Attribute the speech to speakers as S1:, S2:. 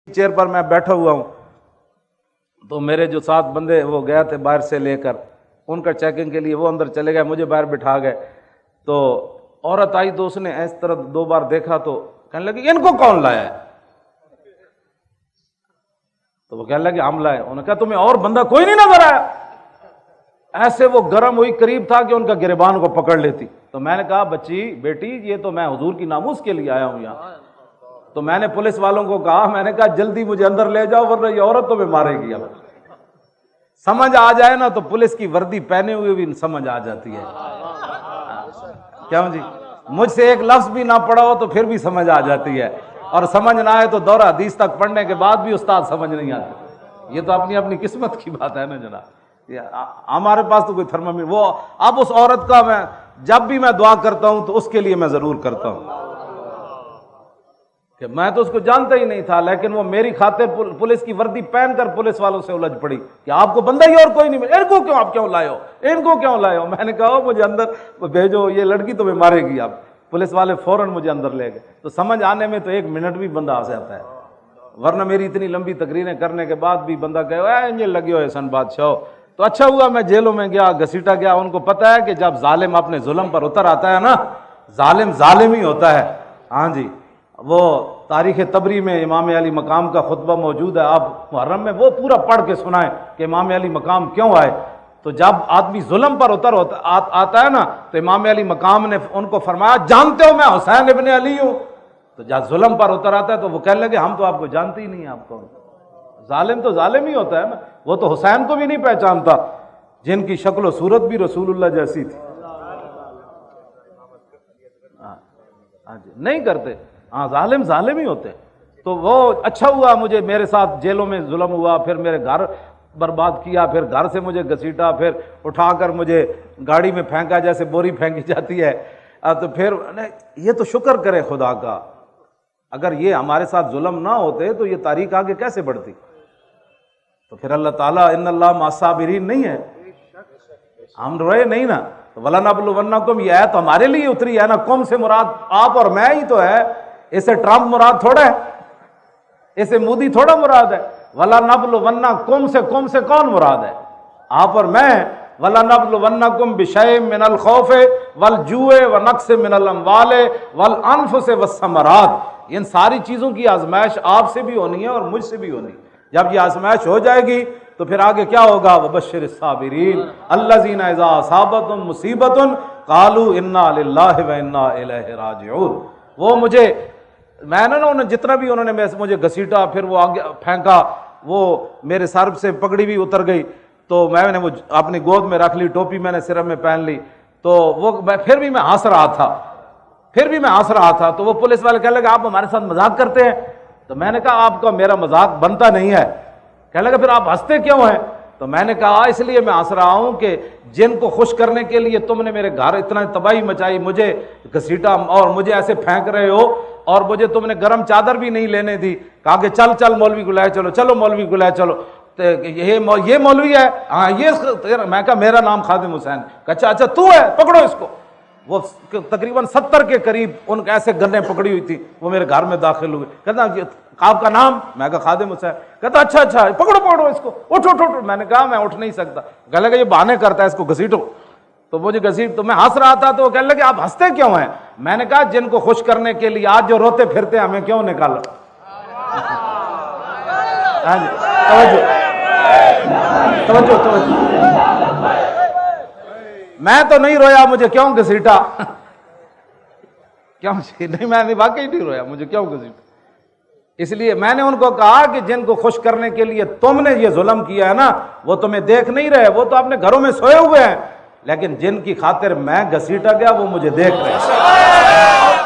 S1: Chair پر میں بیٹھا ہوا ہوں تو میرے جو 7 بندے وہ گئے تھے باہر سے لے کر ان کا چیکنگ کے لیے، وہ اندر چلے گئے، مجھے باہر بٹھا گئے۔ تو عورت آئی تو اس نے اس طرح 2 بار دیکھا تو کہنے لگی ان کو کون لایا ہے؟ تو وہ کہنے لگے ہم لائے۔ انہوں نے کہا تمہیں اور بندہ کوئی نہیں نظر آیا؟ ایسے وہ گرم ہوئی، قریب تھا کہ ان کا گریبان کو پکڑ لیتی۔ تو میں نے کہا بچی بیٹی یہ تو میں حضور کی ناموس کے لیے آیا ہوں یہاں۔ تو میں نے پولیس والوں کو کہا، میں نے کہا جلدی مجھے اندر لے جاؤ ورنہ یہ عورت تمہیں مارے گی۔ اب سمجھ آ جائے نا تو پولیس کی وردی پہنے ہوئے بھی سمجھ آ جاتی ہے۔ کیوں جی؟ مجھ سے ایک لفظ بھی نہ پڑھا ہو تو پھر بھی سمجھ آ جاتی ہے، اور سمجھ نہ آئے تو دورہ حدیث تک پڑھنے کے بعد بھی استاد سمجھ نہیں آتے۔ یہ تو اپنی اپنی قسمت کی بات ہے نا جناب۔ ہمارے پاس تو کوئی تھرمامیٹر وہ اب اس عورت کا میں جب بھی میں دعا کرتا ہوں تو اس کے لیے میں ضرور کرتا ہوں کہ میں تو اس کو جانتا ہی نہیں تھا، لیکن وہ میری خاطر پولیس کی وردی پہن کر پولیس والوں سے الجھ پڑی کہ آپ کو بندہ ہی اور کوئی نہیں ملا، ان کو کیوں آپ کیوں لائے ہو، ان کو کیوں لائے ہو؟ میں نے کہا مجھے اندر بھیجو، یہ لڑکی تمہیں مارے گی۔ اب پولیس والے فوراً مجھے اندر لے گئے۔ تو سمجھ آنے میں تو 1 منٹ بھی بندہ آ جاتا ہے، ورنہ میری اتنی لمبی تقریریں کرنے کے بعد بھی بندہ کہے انجل لگے ہوئے سن بادشاہ۔ تو اچھا ہوا میں جیلوں میں گیا، گھسیٹا گیا۔ ان کو پتہ ہے کہ جب ظالم اپنے ظلم پر اتر آتا ہے نا، ظالم ظالم ہی ہوتا ہے۔ ہاں جی، وہ تاریخ طبری میں امام علی مقام کا خطبہ موجود ہے، آپ محرم میں وہ پورا پڑھ کے سنائیں کہ امام علی مقام کیوں آئے۔ تو جب آدمی ظلم پر اتر آتا ہے نا تو امام علی مقام نے ان کو فرمایا جانتے ہو میں حسین ابن علی ہوں؟ تو جب ظلم پر اتر آتا ہے تو وہ کہنے لگے ہم تو آپ کو جانتے ہی نہیں ہیں، آپ کون؟ ظالم تو ظالم ہی ہوتا ہے نا۔ وہ تو حسین کو بھی نہیں پہچانتا جن کی شکل و صورت بھی رسول اللہ جیسی تھی۔ ہاں جی، نہیں کرتے، ہاں ظالم ظالم ہی ہوتے ہیں۔ تو وہ اچھا ہوا مجھے میرے ساتھ جیلوں میں ظلم ہوا، پھر میرے گھر برباد کیا، پھر گھر سے مجھے گھسیٹا، پھر اٹھا کر مجھے گاڑی میں پھینکا جیسے بوری پھینکی جاتی ہے۔ تو پھر یہ تو شکر کرے خدا کا، اگر یہ ہمارے ساتھ ظلم نہ ہوتے تو یہ تاریخ آگے کیسے بڑھتی؟ تو پھر اللہ تعالیٰ ان اللہ مع الصابرین نہیں ہے، ہم روئے نہیں نا۔ وَلَنَبْلُوَنَّكُمْ یہ آیت ہمارے لیے اتری ہے نا، کم سے مراد آپ اور میں ہی تو ہے، اسے ٹرمپ مراد تھوڑا ہے، اسے مودی تھوڑا مراد ہے۔ وَلَنَبْلُوَنَّكُمْ سے کم سے کون مراد ہے؟ آپ اور میں۔ وَلَنَبْلُوَنَّكُمْ بِشَيْءٍ مِّنَ الْخَوْفِ وَالْجُوعِ وَنَقْصٍ مِّنَ الْأَمْوَالِ وَالْأَنفُسِ وَالثَّمَرَاتِ، ان ساری چیزوں کی آزمائش آپ سے بھی ہونی ہے اور مجھ سے بھی ہونی ہے۔ جب یہ آزمائش ہو جائے گی تو پھر آگے کیا ہوگا؟ وَبَشِّرِ الصَّابِرِينَ الَّذِينَ إِذَا أَصَابَتْهُمْ مُصِيبَةٌ قَالُوا إِنَّا لِلَّهِ وَإِنَّا إِلَيْهِ راجعون۔ وہ مجھے میں نے انہوں نے جتنا بھی انہوں نے مجھے گھسیٹا، پھر وہ آگے پھینکا، وہ میرے سر سے پگڑی بھی اتر گئی، تو میں نے وہ اپنی گود میں رکھ لی، ٹوپی میں نے سر میں پہن لی، تو وہ پھر بھی میں ہنس رہا تھا۔ تو وہ پولیس والے کہنے لگے آپ ہمارے ساتھ مذاق کرتے ہیں؟ تو میں نے کہا آپ کا میرا مذاق بنتا نہیں ہے۔ کہنے لگا پھر آپ ہنستے کیوں ہیں؟ تو میں نے کہا اس لیے میں ہنس رہا ہوں کہ جن کو خوش کرنے کے لیے تم نے میرے گھر اتنا تباہی مچائی، مجھے گھسیٹا اور مجھے ایسے پھینک رہے ہو، اور مجھے تم نے گرم چادر بھی نہیں لینے دی، کہا کہ چل مولوی کو لائے چلو، چلو مولوی کو لائے چلو۔ یہ مولوی ہے؟ ہاں یہ۔ میں کہا میرا نام خادم حسین۔ اچھا تو ہے، پکڑو اس کو۔ وہ تقریباً 70 کے قریب ان کے ایسے گنیں پکڑی ہوئی تھی، وہ میرے گھر میں داخل ہوئے۔ کہتا آپ کا نام؟ میں کہا خادم حسین۔ کہتا اچھا پکڑو اس کو، اٹھو۔ میں نے کہا میں اٹھ نہیں سکتا۔ کہنے لگا یہ بہانے کرتا ہے، اس کو گھسیٹو۔ تو مجھے تو میں ہنس رہا تھا، تو وہ کہنے لگے آپ ہنستے کیوں ہیں؟ میں نے کہا جن کو خوش کرنے کے لیے آج جو روتے پھرتے ہمیں کیوں نکالا؟ ہاں جی، توجہ۔ میں تو نہیں رویا، مجھے کیوں گھسیٹا؟ کیوں؟ نہیں میں واقعی نہیں رویا، مجھے کیوں گھسیٹا؟ اس لیے میں نے ان کو کہا کہ جن کو خوش کرنے کے لیے تم نے یہ ظلم کیا ہے نا، وہ تمہیں دیکھ نہیں رہے، وہ تو اپنے گھروں میں سوئے ہوئے ہیں، لیکن جن کی خاطر میں گھسیٹا گیا وہ مجھے دیکھ رہے ہیں۔